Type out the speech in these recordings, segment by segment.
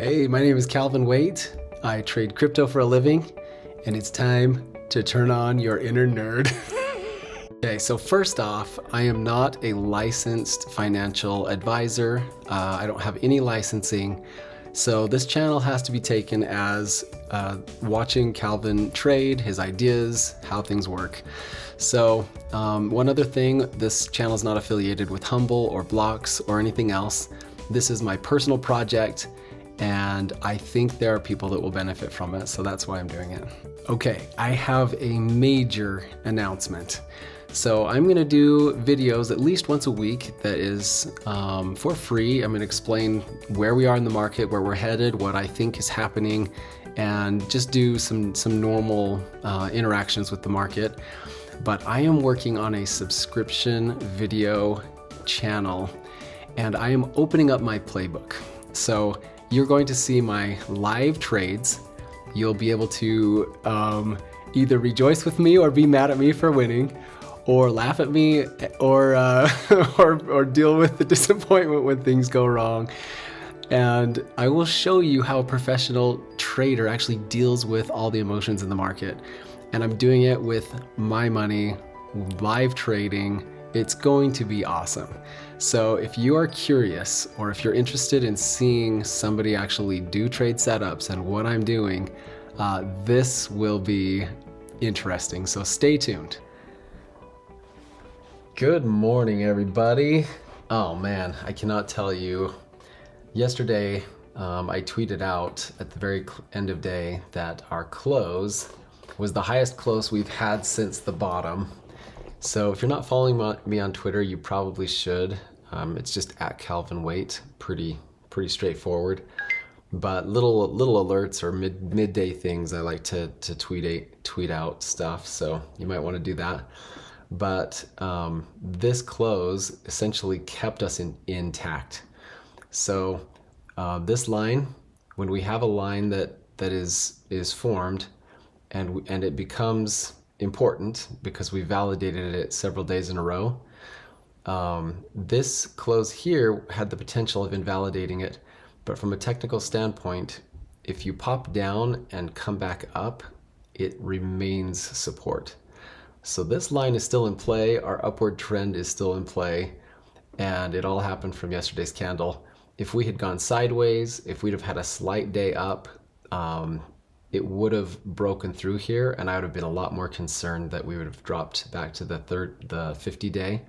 Hey, my name is Calvin Waite. I trade crypto for a living, and it's time to turn on your inner nerd. Okay, so first off, I am not a licensed financial advisor. I don't have any licensing. So this channel has to be taken as watching Calvin trade, his ideas, how things work. So one other thing, this channel is not affiliated with Humble or Blocks or anything else. This is my personal project, and I think there are people that will benefit from it, so that's why I'm doing it. Okay, I have a major announcement. So I'm gonna do videos at least once a week that is for free. I'm gonna explain where we are in the market, where we're headed, what I think is happening, and just do some normal interactions with the market. But I am working on a subscription video channel, and I am opening up my playbook. So you're going to see my live trades. You'll be able to either rejoice with me or be mad at me for winning, or laugh at me, or or deal with the disappointment when things go wrong. And I will show you how a professional trader actually deals with all the emotions in the market. And I'm doing it with my money, live trading. It's going to be awesome. So if you are curious, or if you're interested in seeing somebody actually do trade setups and what I'm doing, this will be interesting. So stay tuned. Good morning, everybody. Oh man, I cannot tell you. Yesterday, I tweeted out at the very end of day that our close was the highest close we've had since the bottom. So if you're not following me on Twitter, you probably should. It's just at Calvin Waite, pretty straightforward. But little alerts or midday things, I like to tweet out stuff. So you might want to do that. But this close essentially kept us intact. So this line, when we have a line that is formed, and it becomes important because we validated it several days in a row. This close here had the potential of invalidating it, but from a technical standpoint, if you pop down and come back up, it remains support. So this line is still in play, our upward trend is still in play, and it all happened from yesterday's candle. If we had gone sideways, if we'd have had a slight day up, it would have broken through here, and I would have been a lot more concerned that we would have dropped back to the 50-day.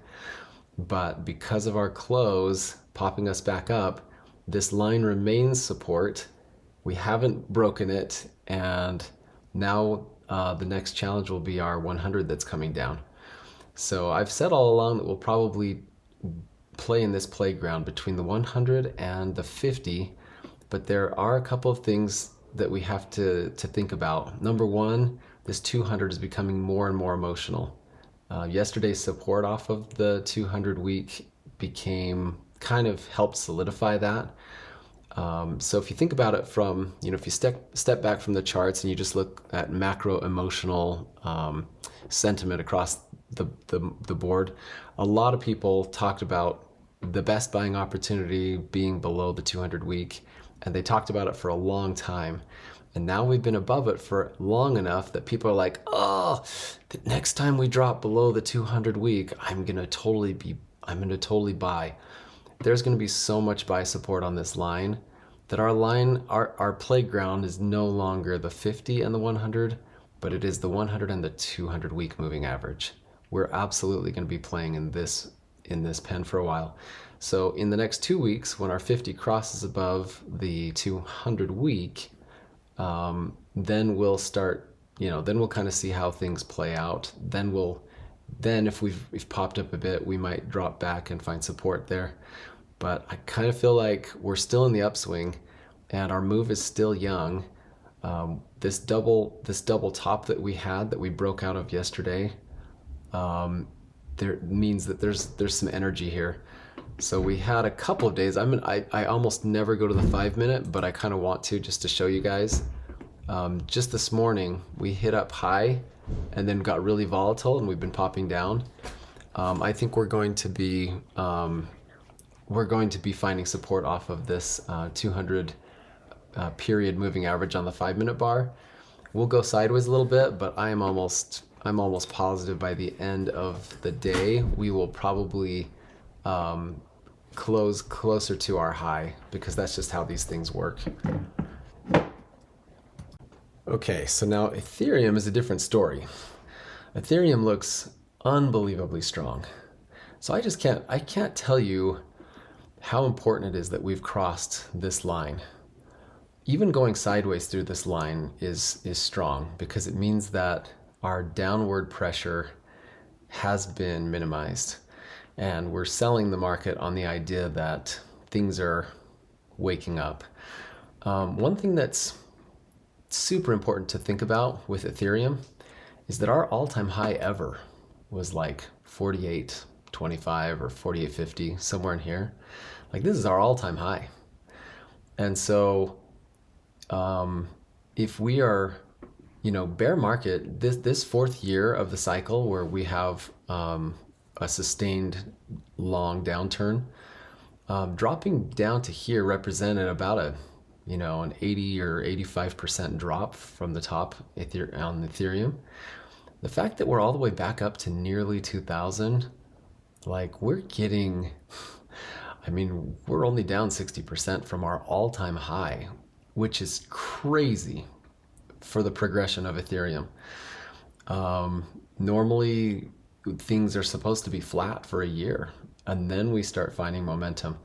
But because of our close popping us back up, this line remains support. We haven't broken it, and now the next challenge will be our 100 that's coming down. So I've said all along that we'll probably play in this playground between the 100 and the 50, but there are a couple of things that we have to think about. Number one, this 200 is becoming more and more emotional. Yesterday's support off of the 200 week kind of helped solidify that. So if you think about it from, if you step back from the charts and you just look at macro emotional sentiment across the board, a lot of people talked about the best buying opportunity being below the 200 week. And they talked about it for a long time. And now we've been above it for long enough that people are like, oh, the next time we drop below the 200 week, I'm gonna totally buy. There's gonna be so much buy support on this line that our playground is no longer the 50 and the 100, but it is the 100 and the 200 week moving average. We're absolutely gonna be playing in this pen for a while. So in the next 2 weeks, when our 50 crosses above the 200 week, then we'll start, then we'll kind of see how things play out. Then if we've popped up a bit, we might drop back and find support there. But I kind of feel like we're still in the upswing, and our move is still young. This double top that we broke out of yesterday, there means that there's some energy here. So we had a couple of days. I almost never go to the 5 minute, but I kind of want to, just to show you guys. Just this morning we hit up high and then got really volatile, and we've been popping down. I think we're going to be finding support off of this 200 period moving average on the 5-minute bar. We'll go sideways a little bit, but I'm almost positive by the end of the day we will probably close closer to our high, because that's just how these things work. Okay, so now Ethereum is a different story. Ethereum looks unbelievably strong. So I can't tell you how important it is that we've crossed this line. Even going sideways through this line is strong, because it means that our downward pressure has been minimized, and we're selling the market on the idea that things are waking up. One thing that's super important to think about with Ethereum is that our all-time high ever was like 48.25 or 48.50, somewhere in here. Like, this is our all-time high. And so if we are, bear market, this fourth year of the cycle where we have a sustained long downturn, dropping down to here represented about an 80 or 85% drop from the top on Ethereum. The fact that we're all the way back up to nearly 2,000, like, we're only down 60% from our all-time high, which is crazy for the progression of Ethereum. Normally, things are supposed to be flat for a year, and then we start finding momentum.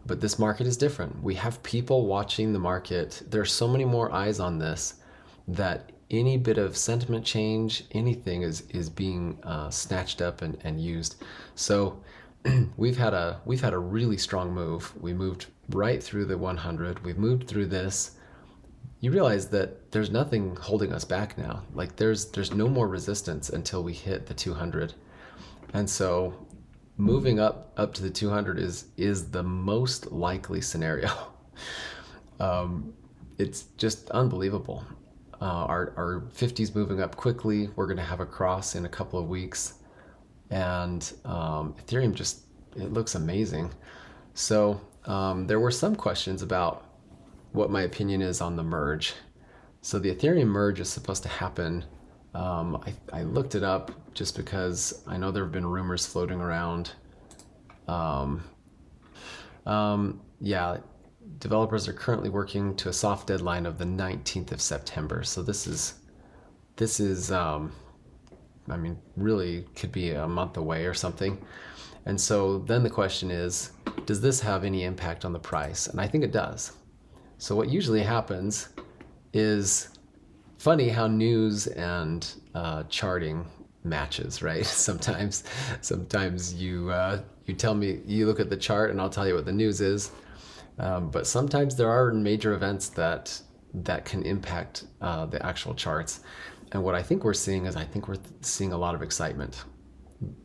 But this market is different. We have people watching the market. There's so many more eyes on this that any bit of sentiment change, anything is being snatched up and used. So we've had a really strong move. We moved right through the 100. We've moved through this. You realize that there's nothing holding us back now. Like, there's no more resistance until we hit the 200. And so moving up to the 200 is the most likely scenario. It's just unbelievable. Our 50's moving up quickly. We're going to have a cross in a couple of weeks, and Ethereum it looks amazing. So there were some questions about what my opinion is on the merge. So the Ethereum merge is supposed to happen. I looked it up just because I know there have been rumors floating around. Developers are currently working to a soft deadline of the 19th of September. So this is really could be a month away or something. And so then the question is, does this have any impact on the price? And I think it does. So what usually happens is, funny how news and charting matches, right? Sometimes you tell me, you look at the chart and I'll tell you what the news is. But sometimes there are major events that can impact the actual charts. And what I think we're seeing is, we're seeing a lot of excitement.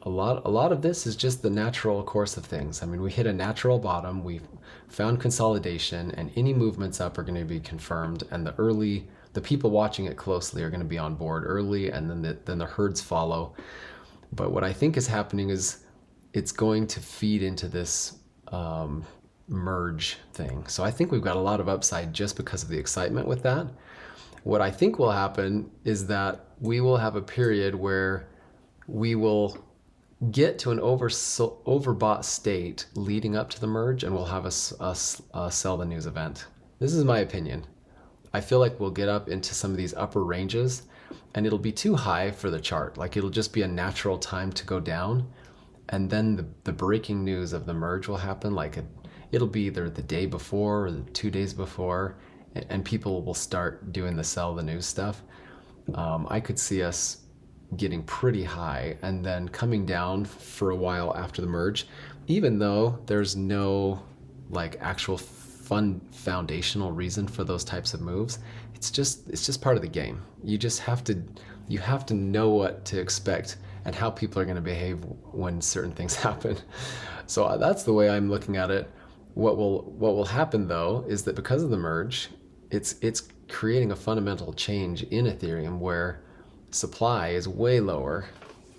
A lot of this is just the natural course of things. We hit a natural bottom, we found consolidation, and any movements up are going to be confirmed, and the people watching it closely are going to be on board early, and then the herds follow. But what I think is happening is it's going to feed into this merge thing. So I think we've got a lot of upside just because of the excitement with that. What I think will happen is that we will have a period where we will get to an overbought state leading up to the merge, and we'll have a sell the news event. This is my opinion. I feel like we'll get up into some of these upper ranges, and it'll be too high for the chart. Like, it'll just be a natural time to go down, and then the breaking news of the merge will happen. Like, it'll be either the day before or the 2 days before, and people will start doing the sell the news stuff. I could see us getting pretty high and then coming down for a while after the merge, even though there's no actual fun foundational reason for those types of moves. It's just part of the game. You have to know what to expect and how people are going to behave when certain things happen. So that's the way I'm looking at it. What will happen though is that because of the merge, it's creating a fundamental change in Ethereum where supply is way lower,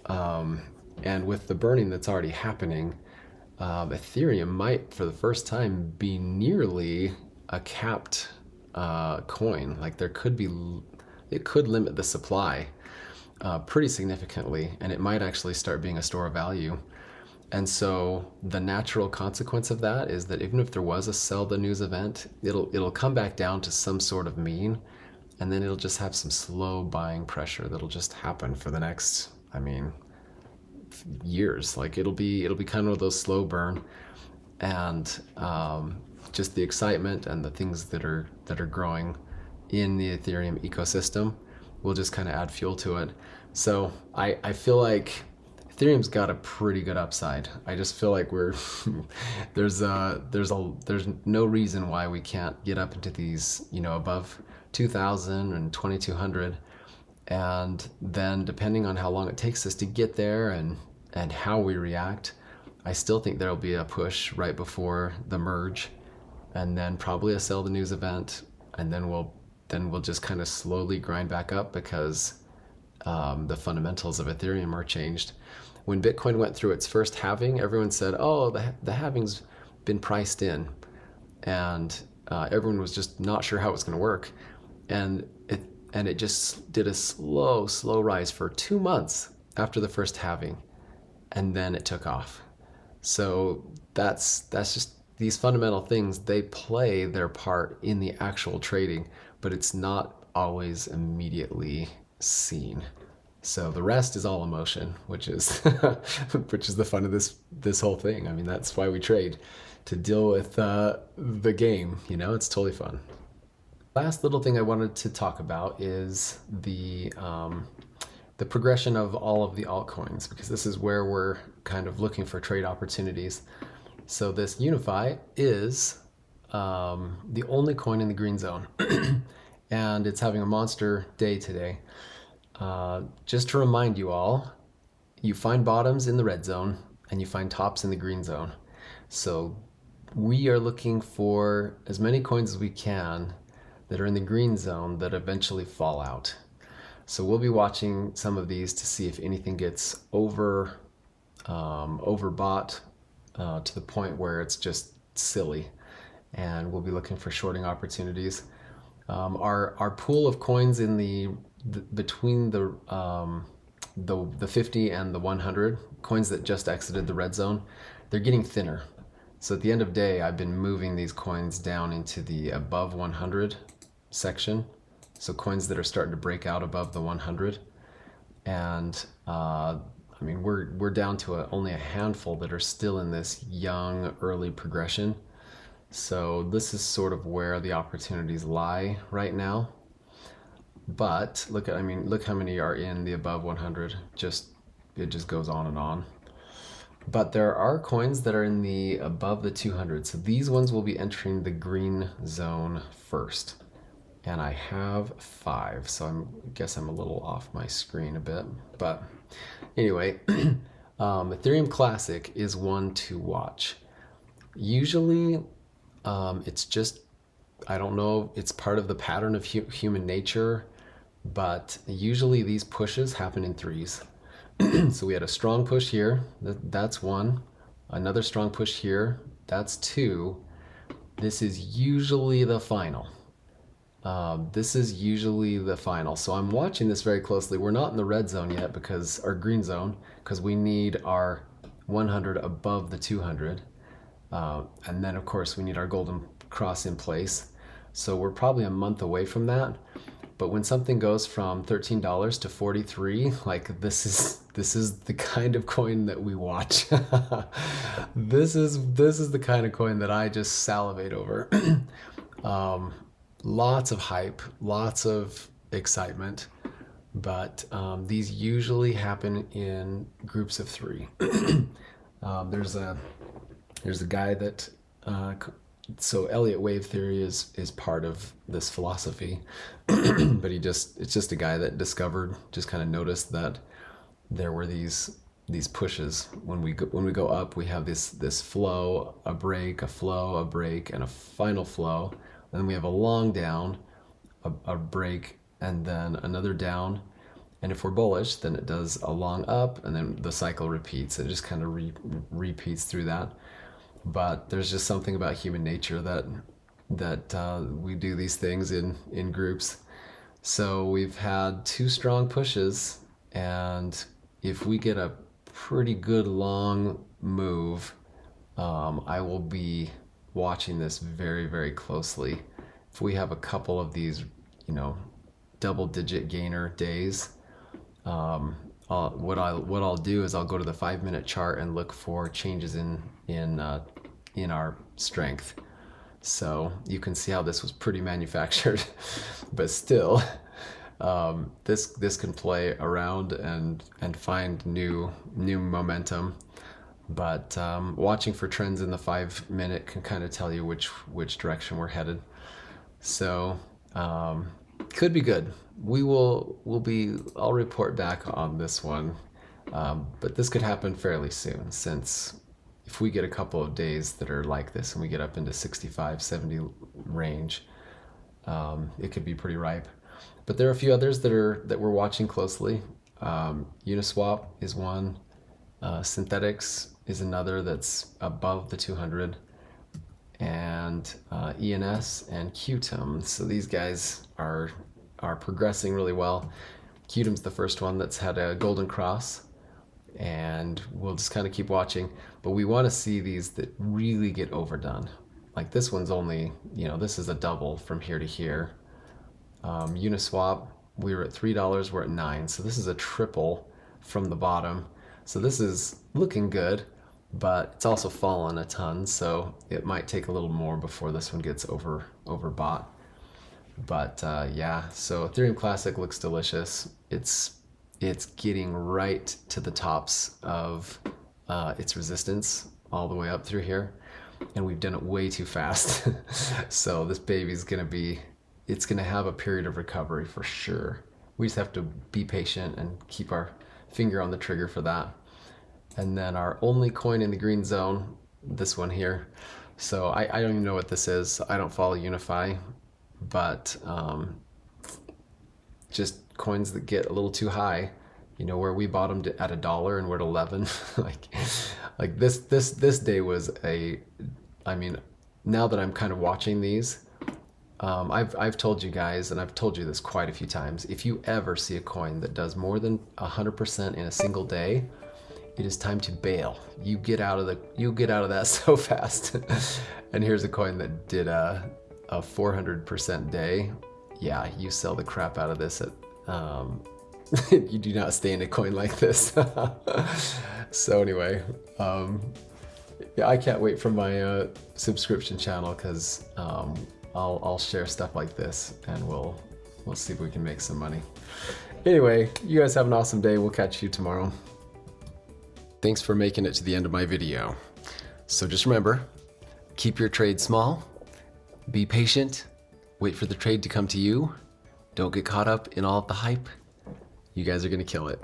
and with the burning that's already happening, Ethereum might, for the first time, be nearly a capped coin. Like it could limit the supply pretty significantly, and it might actually start being a store of value. And so the natural consequence of that is that even if there was a sell the news event, it'll come back down to some sort of mean, and then it'll just have some slow buying pressure that'll just happen for the next, years. Like it'll be kind of those slow burn, and just the excitement and the things that are growing in the Ethereum ecosystem will just kind of add fuel to it. So I feel like Ethereum's got a pretty good upside. I just feel like we're there's no reason why we can't get up into these, above 2,000 and 2,200, and then depending on how long it takes us to get there and how we react, I still think there'll be a push right before the merge, and then probably a sell the news event, and then we'll just kind of slowly grind back up because the fundamentals of Ethereum are changed. When Bitcoin went through its first halving, everyone said, "Oh, the halving's been priced in," and everyone was just not sure how it was going to work, and it just did a slow rise for 2 months after the first halving, and then it took off. So that's just these fundamental things. They play their part in the actual trading, but it's not always immediately seen. So the rest is all emotion, which is the fun of this whole thing. I mean, that's why we trade, to deal with the game. It's totally fun. Last little thing I wanted to talk about is the progression of all of the altcoins, because this is where we're kind of looking for trade opportunities. So this Unify is the only coin in the green zone, and it's having a monster day today. Just to remind you all, you find bottoms in the red zone and you find tops in the green zone. So we are looking for as many coins as we can that are in the green zone that eventually fall out. So we'll be watching some of these to see if anything gets overbought to the point where it's just silly, and we'll be looking for shorting opportunities. Our pool of coins in between the 50 and the 100 coins that just exited the red zone, they're getting thinner. So at the end of day, I've been moving these coins down into the above 100 section. So coins that are starting to break out above the 100, and we're down to only a handful that are still in this young early progression. So this is sort of where the opportunities lie right now. But look how many are in the above 100. It just goes on and on. But there are coins that are in the above the 200. So these ones will be entering the green zone first. And I have 5, so I guess I'm a little off my screen a bit. But anyway, Ethereum Classic is one to watch. Usually, it's just, I don't know, it's part of the pattern of human nature, but usually these pushes happen in threes. So we had a strong push here, that's 1. Another strong push here, that's 2. This is usually the final. So I'm watching this very closely. We're not in the red zone yet, or green zone, because we need our 100 above the 200. And then of course we need our golden cross in place. So we're probably a month away from that. But when something goes from $13 to 43, like this is the kind of coin that we watch. This is the kind of coin that I just salivate over. Lots of hype, lots of excitement, but these usually happen in groups of 3. There's a guy that so Elliott wave theory is part of this philosophy, but it's just a guy that just kind of noticed that there were these pushes. When we go up, we have this flow, a break, a flow, a break, and a final flow. And then we have a long down, a break, and then another down. And if we're bullish, then it does a long up, and then the cycle repeats. It just kind of repeats through that. But there's just something about human nature that that we do these things in groups. So we've had 2 strong pushes, and if we get a pretty good long move, I will be watching this very, very closely. If we have a couple of these, double-digit gainer days, what I'll do is I'll go to the 5-minute chart and look for changes in our strength. So you can see how this was pretty manufactured, but still, this can play around and find new momentum. But watching for trends in the 5-minute can kind of tell you which direction we're headed. So could be good. I'll report back on this one, but this could happen fairly soon, since if we get a couple of days that are like this and we get up into 65, 70 range, it could be pretty ripe. But there are a few others that we're watching closely. Uniswap is one. Synthetics is another that's above the 200. And ENS and Qtum. So these guys are progressing really well. Qtum's the first one that's had a golden cross, and we'll just kind of keep watching. But we want to see these that really get overdone. Like this one's only, this is a double from here to here. Uniswap, we were at $3, we're at $9. So this is a triple from the bottom. So this is looking good, but it's also fallen a ton. So it might take a little more before this one gets overbought. But yeah, so Ethereum Classic looks delicious. It's getting right to the tops of its resistance all the way up through here, and we've done it way too fast. So this baby's it's gonna have a period of recovery for sure. We just have to be patient and keep our finger on the trigger for that. And then our only coin in the green zone, this one here. So I don't even know what this is. I don't follow Unify, but just coins that get a little too high, where we bottomed at $1 and we're at 11. like this day was now that I'm kind of watching these, I've told you guys, and I've told you this quite a few times, if you ever see a coin that does more than 100% in a single day, it is time to bail. You get out of that so fast. And here's a coin that did a 400% day. Yeah, you sell the crap out of this at you do not stay in a coin like this. So anyway, yeah, I can't wait for my subscription channel, because I'll share stuff like this, and we'll see if we can make some money. Anyway, you guys have an awesome day. We'll catch you tomorrow. Thanks for making it to the end of my video. So just remember, keep your trade small, be patient, wait for the trade to come to you. Don't get caught up in all of the hype. You guys are gonna kill it.